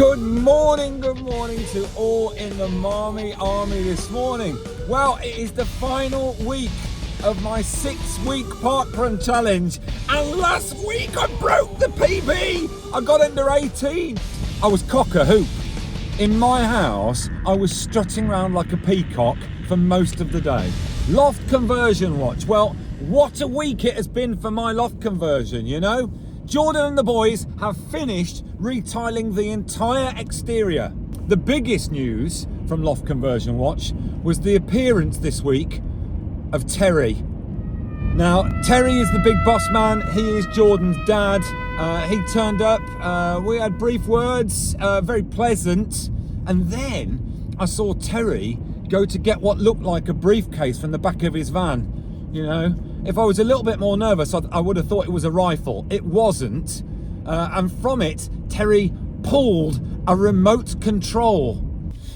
Good morning to all in the Marmy Army this morning. Well, it is the final week of my 6-week parkrun challenge, and last week I broke the PB. I got under 18. I was cock a hoop. In my house, I was strutting around like a peacock for most of the day. Loft conversion watch. Well, what a week it has been for my loft conversion, you know? Jordan and the boys have finished retiling the entire exterior. The biggest news from Loft Conversion Watch was the appearance this week of Terry. Now, Terry is the big boss man. He is Jordan's dad. He turned up. We had brief words, very pleasant. And then I saw Terry go to get what looked like a briefcase from the back of his van, you know. If I was a little bit more nervous, I would have thought it was a rifle. It wasn't. And from it, Terry pulled a remote control.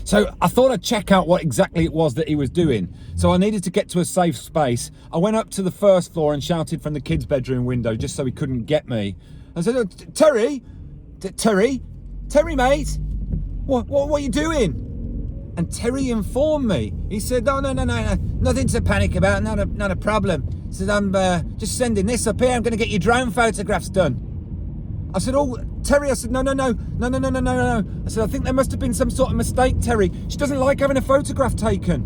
So I thought I'd check out what exactly it was that he was doing. So I needed to get to a safe space. I went up to the first floor and shouted from the kids' bedroom window just so he couldn't get me. I said, oh, Terry, mate, what are you doing? And Terry informed me. He said, no, nothing to panic about, not a problem. He said, I'm just sending this up here. I'm going to get your drone photographs done. I said, oh, Terry, I said, no. I said, I think there must have been some sort of mistake, Terry. She doesn't like having a photograph taken.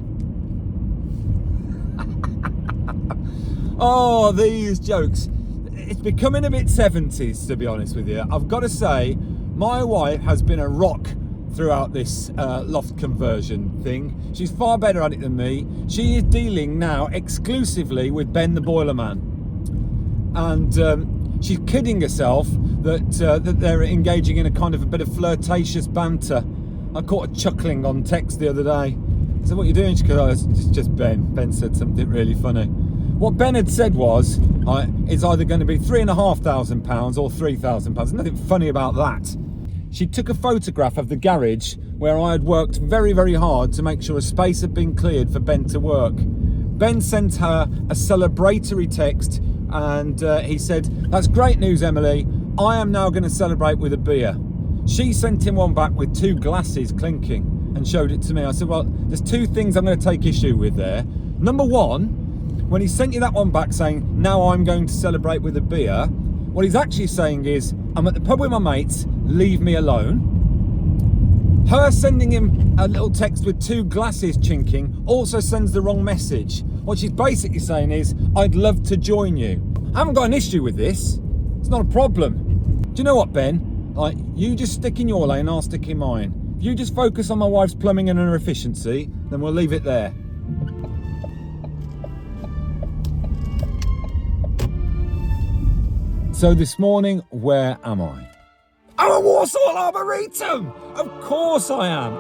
Oh, these jokes. It's becoming a bit 70s, to be honest with you. I've got to say, my wife has been a rock throughout this loft conversion thing. She's far better at it than me. She is dealing now exclusively with Ben the Boilerman, and she's kidding herself that they're engaging in a kind of a bit of flirtatious banter. I caught her chuckling on text the other day. I said, what are you doing? She goes, oh, it's just Ben. Ben said something really funny. What Ben had said was, it's either going to be £3,500 or £3,000. There's nothing funny about that. She took a photograph of the garage where I had worked very, very hard to make sure a space had been cleared for Ben to work. Ben sent her a celebratory text, and he said, that's great news, Emily. I am now going to celebrate with a beer. She sent him one back with 2 glasses clinking and showed it to me. I said, well, there's 2 things I'm going to take issue with there. Number one, when he sent you that one back saying, now I'm going to celebrate with a beer, what he's actually saying is, I'm at the pub with my mates, leave me alone. Her sending him a little text with 2 glasses chinking also sends the wrong message. What she's basically saying is, I'd love to join you. I haven't got an issue with this. It's not a problem. Do you know what, Ben? Like, you just stick in your lane, I'll stick in mine. If you just focus on my wife's plumbing and her efficiency, then we'll leave it there. So this morning, where am I? I'm at Walsall Arboretum! Of course I am.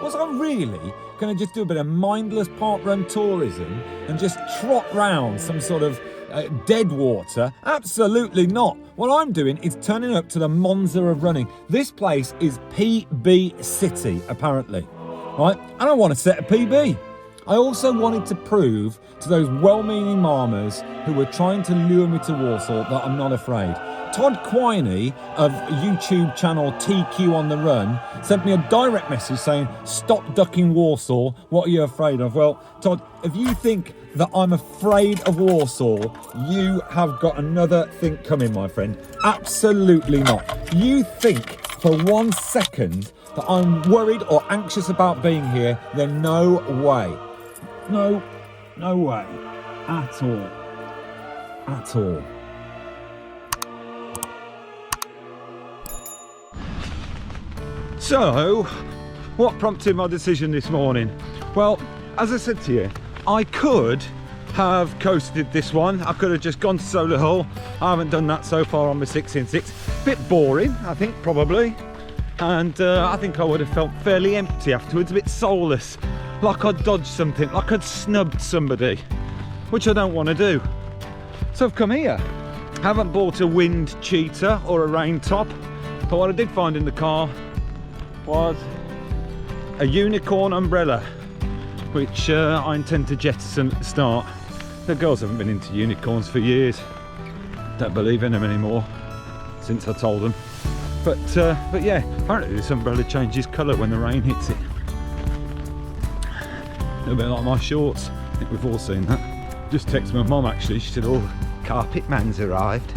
Was I really going to just do a bit of mindless parkrun tourism and just trot round some sort of dead water? Absolutely not. What I'm doing is turning up to the Monza of running. This place is PB City, apparently. Right? And I want to set a PB. I also wanted to prove to those well-meaning marmers who were trying to lure me to Walsall that I'm not afraid. Todd Quiney of YouTube channel TQ on the Run sent me a direct message saying, stop ducking Walsall, what are you afraid of? Well, Todd, if you think that I'm afraid of Walsall, you have got another thing coming, my friend. Absolutely not. You think for 1 second that I'm worried or anxious about being here, then no way. No way. At all. So, what prompted my decision this morning? Well, as I said to you, I could have coasted this one. I could have just gone to Solihull. I haven't done that so far on my 6-in-6. Bit boring, I think, probably. And I think I would have felt fairly empty afterwards, a bit soulless. Like I'd dodged something, like I'd snubbed somebody, which I don't want to do. So I've come here. Haven't bought a wind cheater or a rain top, but what I did find in the car was a unicorn umbrella, which I intend to jettison at the start. The girls haven't been into unicorns for years. Don't believe in them anymore since I told them. But yeah, apparently this umbrella changes colour when the rain hits it. A little bit like my shorts. I think we've all seen that. Just texted my mum actually. She said, "Oh, carpet man's arrived."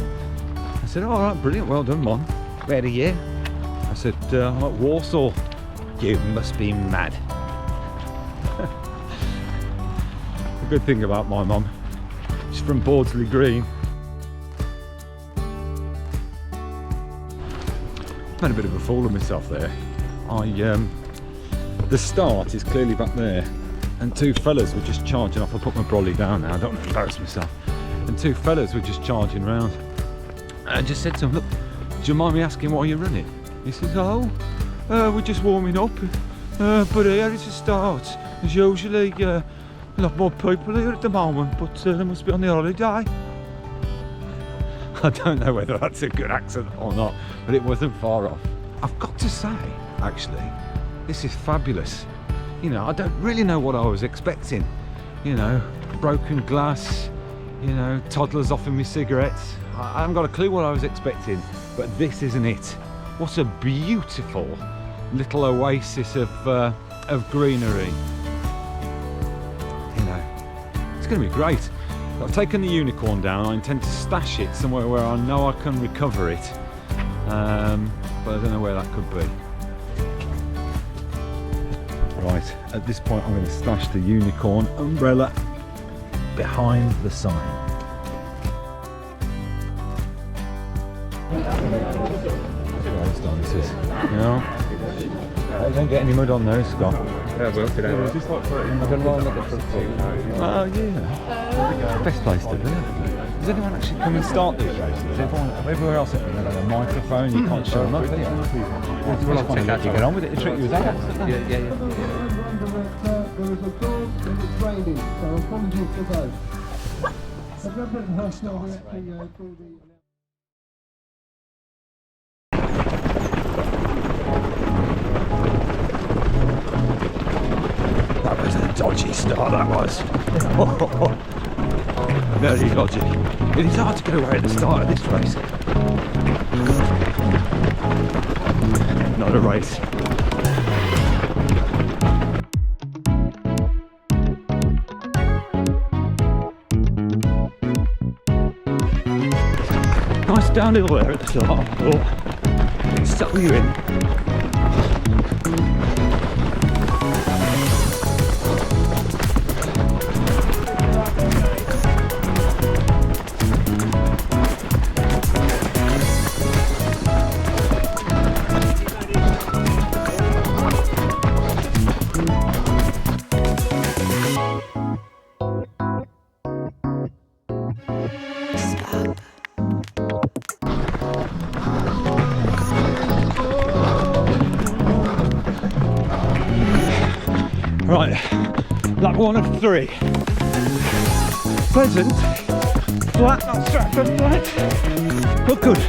I said, "All right, brilliant, well done, Mum. Where are you?" I said, "I'm at Walsall." "You must be mad." The good thing about my mum, she's from Bordsley Green. Made a bit of a fool of myself there. The start is clearly back there, and two fellas were just charging off. I put my brolly down now, I don't want to embarrass myself. And two fellas were just charging round. I just said to him, "Look, do you mind me asking why you're running?" He says, "Oh, we're just warming up, but here it's a start. There's usually a lot more people here at the moment, but they must be on the holiday." I don't know whether that's a good accent or not, but it wasn't far off. I've got to say, actually, this is fabulous. You know, I don't really know what I was expecting. You know, broken glass, you know, toddlers offering me cigarettes. I haven't got a clue what I was expecting, but this isn't it. What a beautiful little oasis of greenery. You know, it's going to be great. I've taken the unicorn down. I intend to stash it somewhere where I know I can recover it, but I don't know where that could be. Right, at this point I'm going to stash the unicorn umbrella behind the sign. You know, you don't get any mud on those, Scott. Yeah, well, today. Just like put it in. I can roll at the front seat. Oh yeah. Best place to be. Does anyone actually come and start these races? Everywhere else they've got a microphone, you can't show them up, do you? Well, I find out you get on with it, they treat you as adults, don't they? Yeah. There is a dog and it's raining, so apologies for those. I've got a bit of personal reacting through the... That was a dodgy start, that was. Very dodgy. It is hard to get away at the start of this race. Not a race. Nice downhill there at the start. Oh, it sucked you in. Right, lap 1 of 3. Pleasant, flat, not Stratford flat, but good.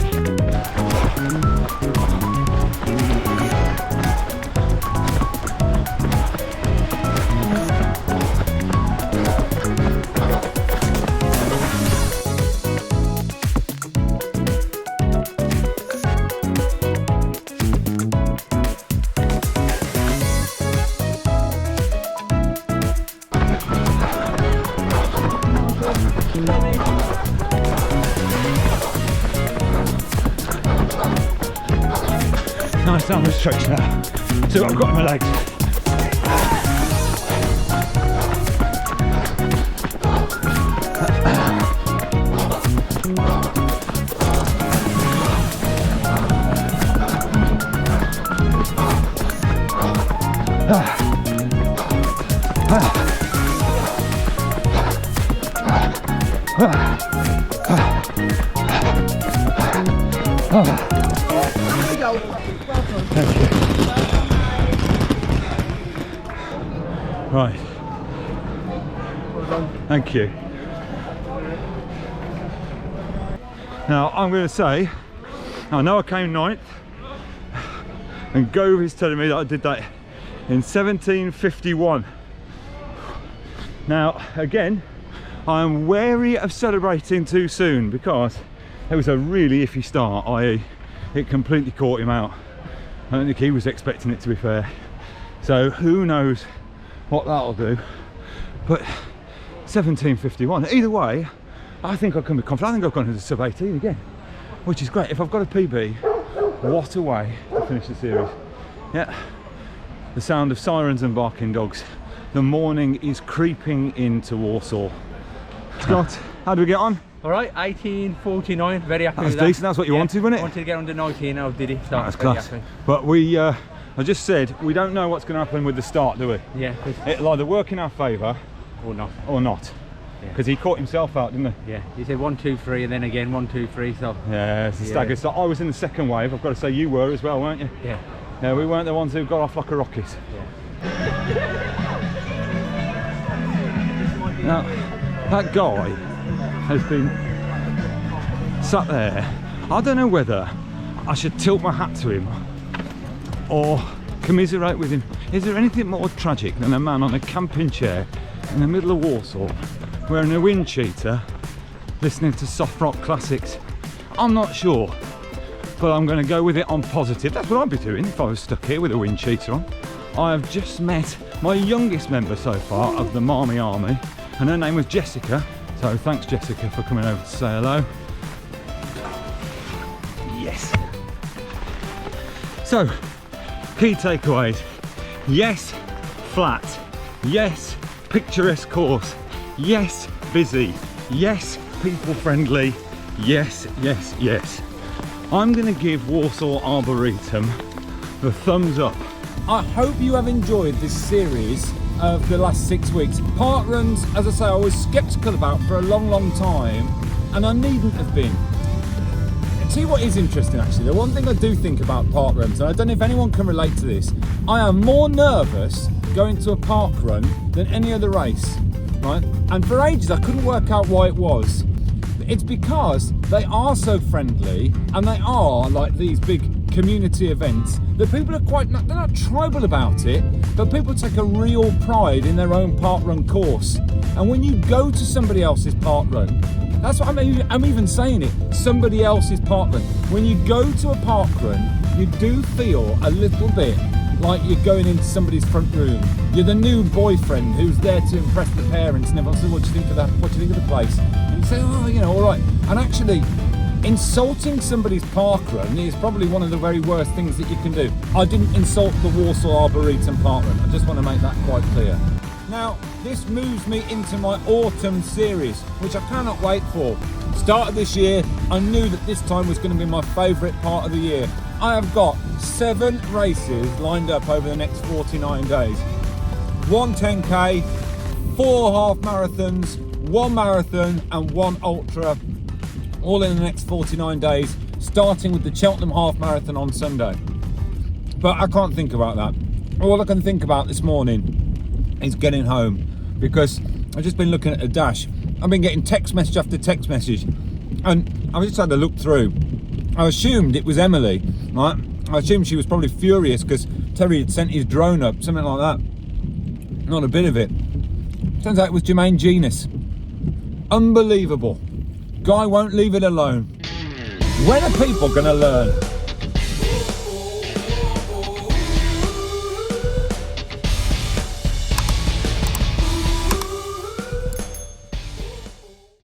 Nice arm stretch now. See what I've got in my legs. Thank you. Right. Thank you. Now I'm going to say, I know I came 9th, and Gove is telling me that I did that in 1751. Now again, I'm wary of celebrating too soon because it was a really iffy start, i.e. it completely caught him out. I don't think he was expecting it, to be fair. So who knows what that'll do. But 17:51. Either way, I think I can be confident. I think I've gone into sub 18 again, which is great. If I've got a PB, what a way to finish the series. Yeah, the sound of sirens and barking dogs. The morning is creeping into Walsall. Scott, how do we get on? All right, 18:49. Very happy That's with that. decent. That's what you wanted, wasn't it? I wanted to get under 19. I did it. So That's very class. happy. But we, I just said, we don't know what's going to happen with the start, do we? Yeah. It'll either work in our favour Or not. or not. Because he caught himself out, didn't he? Yeah. He said 1, 2, 3, and then again 1, 2, 3. So. Yeah, it's a stagger start. I was in the second wave. I've got to say you were as well, weren't you? Yeah. No, we weren't the ones who got off like a rocket. Now, that guy has been sat there. I don't know whether I should tilt my hat to him or commiserate with him. Is there anything more tragic than a man on a camping chair in the middle of Walsall wearing a wind cheater listening to soft rock classics? I'm not sure, but I'm going to go with it on positive. That's what I'd be doing if I was stuck here with a wind cheater on. I have just met my youngest member so far of the MARM Army, and her name was Jessica. So thanks, Jessica, for coming over to say hello. Yes. So, key takeaways. Yes, flat. Yes, picturesque course. Yes, busy. Yes, people friendly. Yes, yes, yes. I'm going to give Walsall Arboretum the thumbs up. I hope you have enjoyed this series of the last 6 weeks. Parkruns, as I say, I was sceptical about for a long time, and I needn't have been. Tell you what is interesting, actually, the one thing I do think about parkruns, and I don't know if anyone can relate to this, I am more nervous going to a parkrun than any other race, right? And for ages I couldn't work out why it was. It's because they are so friendly, and they are like these big community events that people are they're not tribal about it, but people take a real pride in their own parkrun course. And when you go to somebody else's parkrun, that's what I'm even saying it, somebody else's parkrun. When you go to a parkrun, you do feel a little bit like you're going into somebody's front room. You're the new boyfriend who's there to impress the parents, and everyone says, what do you think of that? What do you think of the place? And you say, oh, you know, all right. And actually, insulting somebody's parkrun is probably one of the very worst things that you can do. I didn't insult the Walsall Arboretum Parkrun. I just want to make that quite clear. Now, this moves me into my autumn series, which I cannot wait for. Start of this year, I knew that this time was going to be my favourite part of the year. I have got 7 races lined up over the next 49 days. 1 10k, 4 half marathons, 1 marathon and 1 ultra, all in the next 49 days, starting with the Cheltenham half marathon on Sunday. But I can't think about that. All I can think about this morning is getting home, because I've just been looking at a dash. I've been getting text message after text message, and I just had a look through. I assumed it was Emily, right? I assumed she was probably furious because Terry had sent his drone up, something like that. Not a bit of it. Turns out it was Jermaine Genius. Unbelievable. Guy won't leave it alone. When are people going to learn?